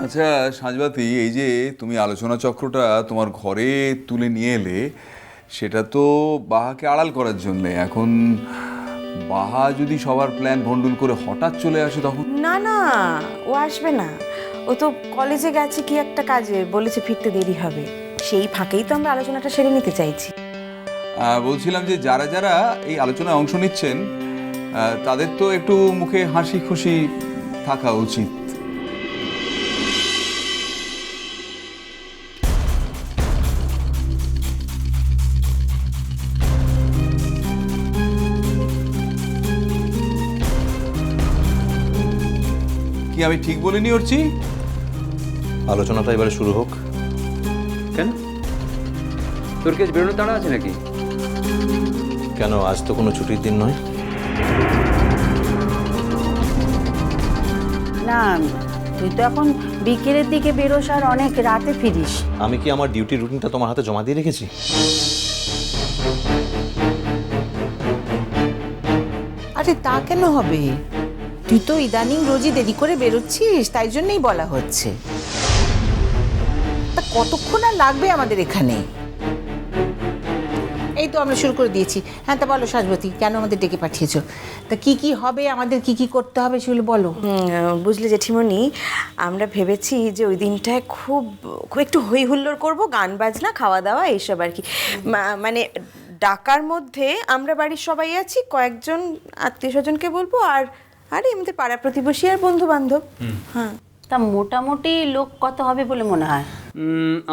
আচ্ছা সাঁঝবাতি, এই যে তুমি আলোচনা চক্রটা তোমার ঘরে তুলে নিয়ে এলে, সেটা তো বাহাকে আড়াল করার জন্যে। এখন বাহা যদি সবার প্ল্যান ভন্ডুল করে হঠাৎ চলে আসে তখন? না না, ও আসবে না। ও তো কলেজে গেছে কি একটা কাজে, বলেছে ফিরতে দেরি হবে। সেই ফাঁকেই তো আমরা আলোচনাটা সেরে নিতে চাইছি। বলছিলাম যে যারা যারা এই আলোচনায় অংশ নিচ্ছেন তাদের তো একটু মুখে হাসি খুশি থাকা উচিত। কি আমি ঠিক বলিনি অর্চি? আলোচনাটা এবারে শুরু হোক। কেন, তোর কি আজ বেরোনোর তাড়া আছে নাকি? কেন, আজ তো কোনো ছুটির দিন নয়। না, তুই তো এখন বিকেলের দিকে বেরোস আর অনেক রাতে ফিরিস। আমি কি আমার ডিউটি রুটিনটা তোমার হাতে জমা দিয়ে রেখেছি? আরে তা কেন হবে? তুই তো ইদানিং রোজই দেরি করে বেরোচ্ছিস, তাই জন্যই বলা হচ্ছে। তা কতক্ষণ আর লাগবে আমাদের এখানে? এই তো আমরা শুরু করে দিয়েছি। হ্যাঁ, তা বলো সাঁঝবাতি, কেন আমাদের ডেকে পাঠিয়েছো? তা কি কি হবে, আমাদের কি কি করতে হবে সেগুলো বলো। বুঝলে জেঠিমণি, আমরা ভেবেছি যে ওই দিনটায় খুব খুব একটু হই হুল্লোড় করবো, গান বাজনা, খাওয়া দাওয়া এইসব আর কি। মানে ডাকার মধ্যে আমরা বাড়ির সবাই আছি, কয়েকজন আত্মীয় স্বজনকে বলবো, আর এমনি পাড়া প্রতিবেশী আর বন্ধু বান্ধব। হ্যাঁ, তা মোটামুটি লোক কত হবে বলে মনে হয়?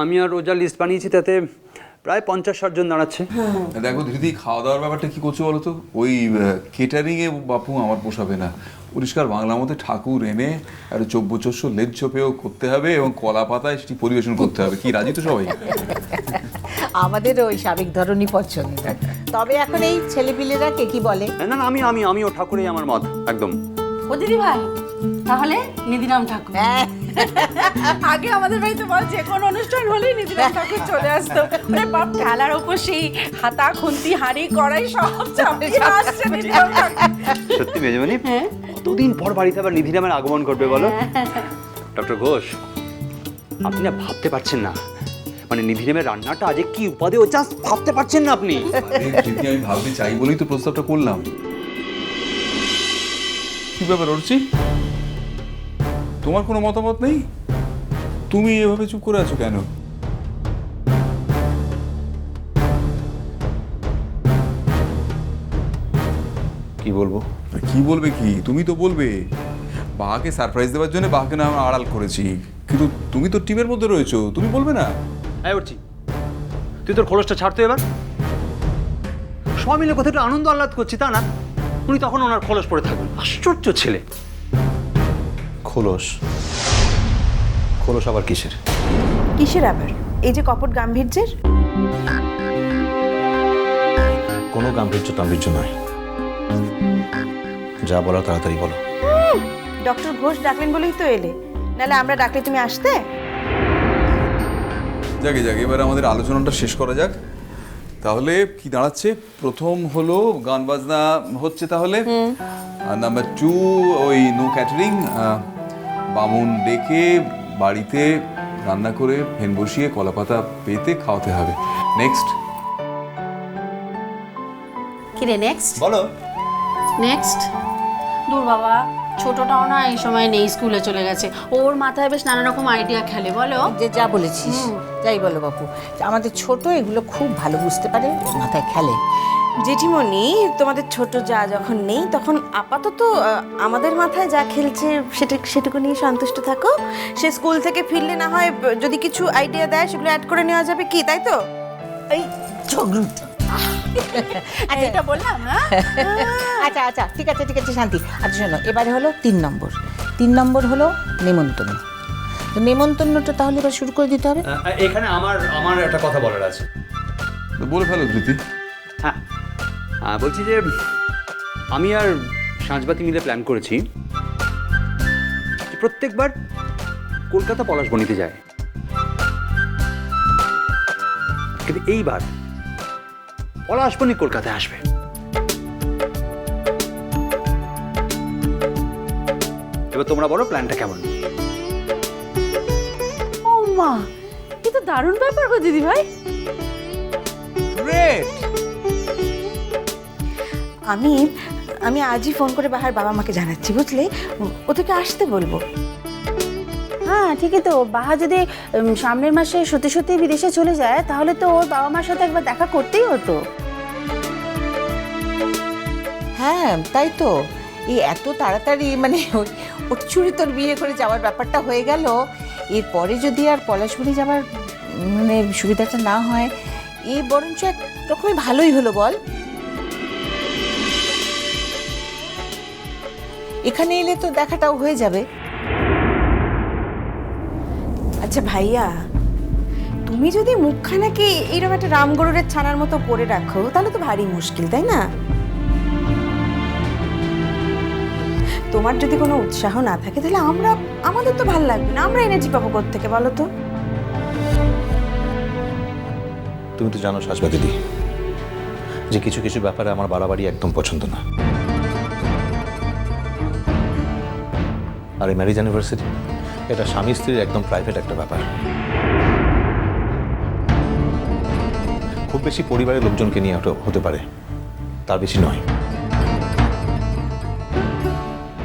আমি আর রোজা লিস্ট বানিয়েছি, তাতে প্রায় 50-60 জন দাঁড়াচ্ছে। দেখো দিদি, খাওয়া দাওয়ার ব্যাপারটা কি করছো বলো তো? ওই কেটারিং এ বাপু আমার পোষাবে না। পরিষ্কার বাংলা মধ্যে ঠাকুর এনে আর চব্বচস্য লেজ চোপেও করতে হবে এবং কলা পাতায় সেটি পরিবেশন করতে হবে। কি রাজি তো সবাই? আমাদের ওই সাবেক ধরনই পছন্দ। তবে এখন এই ছেলেপিলেরা কে কি বলে? না না, আমি ও ঠাকুরেই আমার মত একদম। ও দিদি ভাই, তাহলে নিধিরাম ঠাকুর। আগে আমাদের বাড়িতে বল, যে কোনো অনুষ্ঠান হলেই নিধিরাম ঠাকুর চলে আসতো। আরে বাপ, ঢালার উপর সেই হাতা খুন্তি হাঁড়ি কড়াই সব চাপিয়ে আসছে নিধিরাম ঠাকুর। সত্যি মেজবানি, কতদিন পর বাড়িতে আবার নিধিরামের আগমন ঘটবে বলো? ডক্টর ঘোষ, আপনি না ভাবতে পারছেন না, মানে নিধিরামের রান্নাটা আজ কি উপাদেয়, জাস্ট ভাবতে পারছেন না আপনি। দিদি, আমি ভাবতে চাই বলেই তো প্রস্তাবটা করলাম। কি ব্যাপার অর্চি, তোমার কোনো মতামত নেই? তুমি এভাবে চুপ করে আছো কেন? কি বলবো? কি বলবে কি? তুমি তো বলবে বাহাকে সারপ্রাইজ দেওয়ার জন্য বাহাকে না আমরা আড়াল করেছি, কিন্তু তুমি তো টিমের মধ্যে রয়েছো, তুমি বলবে না? হ্যাঁ উঠছি, তুই তোর খোলসটা ছাড়তো এবার। সবাই মিলে কোথাও একটু আনন্দ আহ্লাদ করছি, তা না উনি তখন ওনার খোলস পরে থাকবেন। আশ্চর্য ছেলে। খোলস? খোলস আবার কিসের? কিসের আবার? এই যে কপট গাম্ভীর্যের। কোনো গাম্ভীর্য টাম্ভীর্য নয়। যা বলার তাড়াতাড়ি বলো। ডক্টর ঘোষ ডাকলেন বলেই তো এলে, নাহলে আমরা ডাকলে তুমি আসতে? যাকে যাকে, এবার আমাদের আলোচনাটা শেষ করা যাক। তাহলে কি দাঁড়াচ্ছে? প্রথম হলো গান বাজনা হচ্ছে, তাহলে আর নাম্বার 2 ওই নো ক্যাটারিং, বামুন ডেকে বাড়িতে রান্না করে ফেন বসিয়ে কলাপাতা পেতে খাওয়াতে হবে। নেক্সট কি রে নেক্সট? বলো। নেক্সট? দূর বাবা, ছোটটাও না এই সময় নেই, স্কুলে চলে গেছে। ওর মাথায় বেশ নানা রকম আইডিয়া খেলে। বলো। যে যা বলেছিস, যাই বলো বাপু, আমাদের ছোট এগুলো খুব ভালো বুঝতে পারে, মাথায় খেলে। জেঠিমণি, তোমাদের ছোট যা যখন নেই, তখন আপাতত আমাদের মাথায় যা খেলছে সেটুকু নিয়ে সন্তুষ্ট থাকো। সে স্কুল থেকে ফিরলে না হয় যদি কিছু আইডিয়া দেয় সেগুলো অ্যাড করে নেওয়া যাবে, কি তাই তো? এই ঝগড়ুট। এটা বললাম না? আচ্ছা আচ্ছা, ঠিক আছে ঠিক আছে শান্তি। আচ্ছা শোনো, এবারে হলো 3 নম্বর। 3 নম্বর হলো নেমন্তন্ন। তো নেমন্তন্নটা তাহলে এবার শুরু করে দিতে হবে। এখানে আমার একটা কথা বলার আছে। বলে ফেলো ধৃতি। হ্যাঁ, বলছি যে আমি আর সাঁঝবাতি মিলে প্ল্যান করেছি যে প্রত্যেকবার কলকাতা পলাশবনিতে যায়, কিন্তু এইবার পলাশবনি কলকাতায় আসবে। এবার তোমরা বলো প্ল্যানটা কেমন? মা, এ তো দারুণ ব্যাপার গো দিদি ভাই। গ্রেট। আমি আমি আজই ফোন করে বাহার বাবা মাকে জানাচ্ছি, বুঝলে? ওদেরকে আসতে বলবো। হ্যাঁ ঠিকই তো, বাহা যদি সামনের মাসে সত্যি সত্যি বিদেশে চলে যায় তাহলে তো ওর বাবা মার সাথে একবার দেখা করতেই হতো। হ্যাঁ তাই তো, এই এত তাড়াতাড়ি মানে ওর চুরি তোর বিয়ে করে যাওয়ার ব্যাপারটা হয়ে গেল, এরপরে যদি আর পলাশপুরি যাওয়ার মানে সুবিধাটা না হয়, এই বরঞ্চ এক রকমই ভালোই হলো বল। এখানে এলে তো দেখাটাও হয়ে যাবে। আচ্ছা ভাইয়া, তুমি যদি মুখখানাকে এইরকম একটা রামগরুরের ছানার মতো করে রাখো তাহলে তো ভারী মুশকিল, তাই না? তোমার যদি কোনো উৎসাহ না থাকে তাহলে আমাদের তো ভালো লাগবে না, আমরা এনার্জি পাবো কোত্থেকে বলো তো? তুমি তো জানো সাজবা দিদি যে কিছু কিছু ব্যাপারে আমার বাড়াবাড়ি একদম পছন্দ না। আর এই ম্যারেজ অ্যানিভার্সারি এটা স্বামী স্ত্রীর একদম প্রাইভেট একটা ব্যাপার। খুব বেশি পরিবারের লোকজনকে নিয়ে হতে পারে, তার বেশি নয়।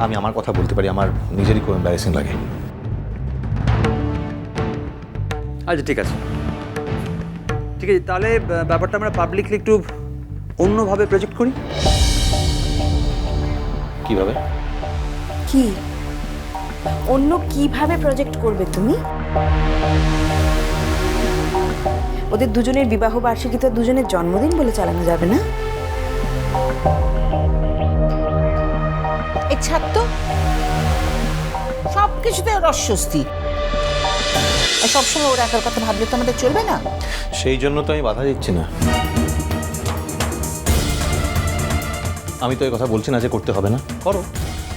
আমি আমার কথা বলতে পারি, আমার নিজেরই খুব এম্বারেসিং লাগে। আচ্ছা ঠিক আছে, ঠিক আছে, তাহলে ব্যাপারটা আমরা পাবলিকলি একটু অন্যভাবে প্রজেক্ট করি। কিভাবে? কি অন্য কিভাবে প্রজেক্ট করবে তুমি? ওদের দুজনের বিবাহ বার্ষিকী তো দুজনের জন্মদিন বলে চালানো যাবে না? এই ছাড় তো, সব কিছুতে ওর অস্বস্তি, আর সবসময় ওর একার কথা ভাবলে তো আমাদের চলবে না। সেই জন্য তো আমি বাধা দিচ্ছি না। আমি তো এই কথা বলছি না যে করতে হবে না, করো।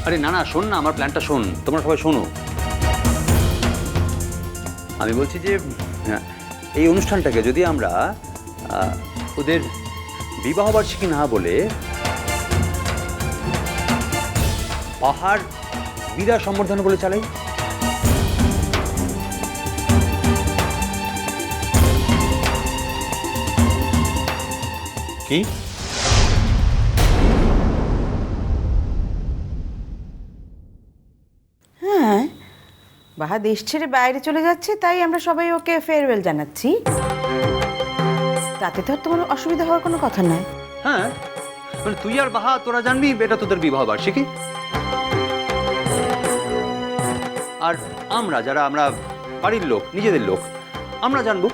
আরে না না, শোন না, আমার প্ল্যানটা শোন, তোমরা সবাই শোনো। আমি বলছি যে এই অনুষ্ঠানটাকে যদি আমরা ওদের বিবাহবার্ষিকী না বলে পাহাড় বিদায় সম্বর্ধনা বলে চালাই। কি? হ্যাঁ, বাহা দেশ ছেড়ে বাইরে চলে যাচ্ছে, তাই আমরা সবাই ওকে ফেয়ারওয়েল জানাচ্ছি। তাতে তো আর তোমার অসুবিধা হওয়ার কোনো কথা নয়। হ্যাঁ, মানে তুই আর বাহা তোরা জানবি এটা তোদের বিবাহ বার্ষিকী, আর আমরা বাড়ির লোক, নিজেদের লোক, আমরা জানবো।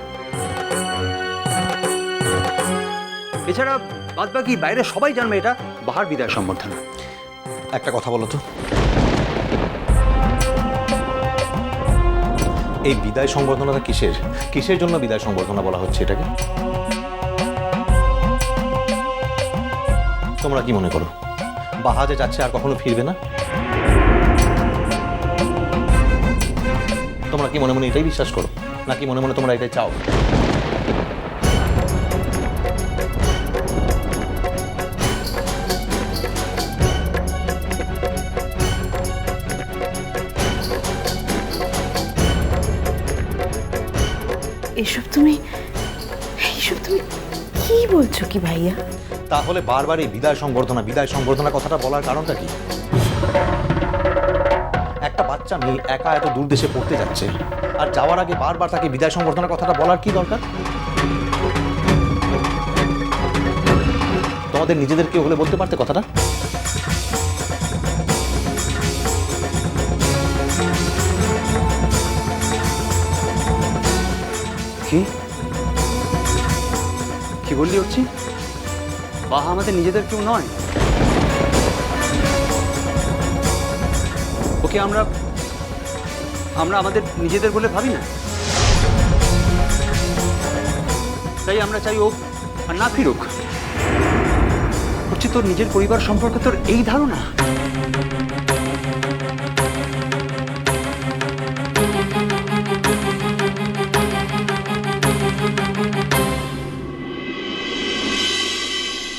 এছাড়া বাদ বাকি বাইরে সবাই জানবে এটা বাহার বিদায় সম্বর্ধনা। একটা কথা বলো তো, এই বিদায় সংবর্ধনাটা কিসের জন্য বিদায় সংবর্ধনা বলা হচ্ছে এটাকে? তোমরা কি মনে করো বাহা যে যাচ্ছে আর কখনো ফিরবে না? তোমরা কি মনে মনে এটাই বিশ্বাস করো, নাকি মনে মনে তোমরা এটাই চাও? এইসব তুমি কি বলছো কি ভাইয়া? তাহলে বারবার এই বিদায় সংবর্ধনা কথাটা বলার কারণটা কি? একটা বাচ্চা মেয়ে একা এত দূর দেশে পড়তে যাচ্ছে, আর যাওয়ার আগে বারবার তাকে বিদায় সংবর্ধনা কথাটা বলার কি দরকার? তোমাদের নিজেদের কেউ হলে বলতে পারতে কথাটা? কি বললি হচ্ছি? বাহা আমাদের নিজেদের কেউ নয়, ওকে আমরা আমাদের নিজেদের বলে ভাবি না, তাই আমরা চাই ও আর না ফিরুক। হচ্ছে তোর নিজের পরিবার সম্পর্কে তোর এই ধারণা?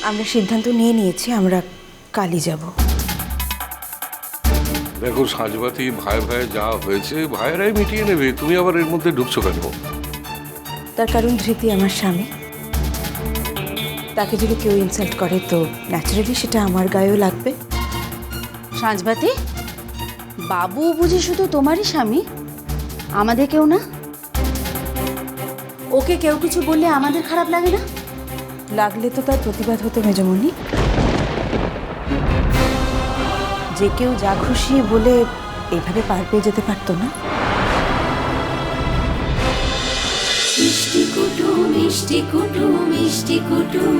আমরা সিদ্ধান্ত নিয়ে নিয়েছি, আমরা কালই যাব। দেখো সাজবাতি ভাই ভাই যা হয়েছে ভাইয়েরাই মিটিয়ে নেবে, তুমি আবার এর মধ্যে ঢুকছো কেন? তার কারণ ধৃতি আমার স্বামী, তাকে যদি কেউ ইনসাল্ট করে তো ন্যাচারালি সেটা আমার গায়েও লাগবে। সাঁঝবাতি, বাবু বুঝি শুধু তোমারই স্বামী, আমাদের কেউ না? ওকে কেউ কিছু বললে আমাদের খারাপ লাগে না? লাগলে তো তার প্রতিবাদ হতো মেজমণি। যে কেউ যা খুশি বলে এইভাবে পার পেয়ে যেতে পারতো না। মিষ্টি কুটুম মিষ্টি কুটুম মিষ্টি কুটুম।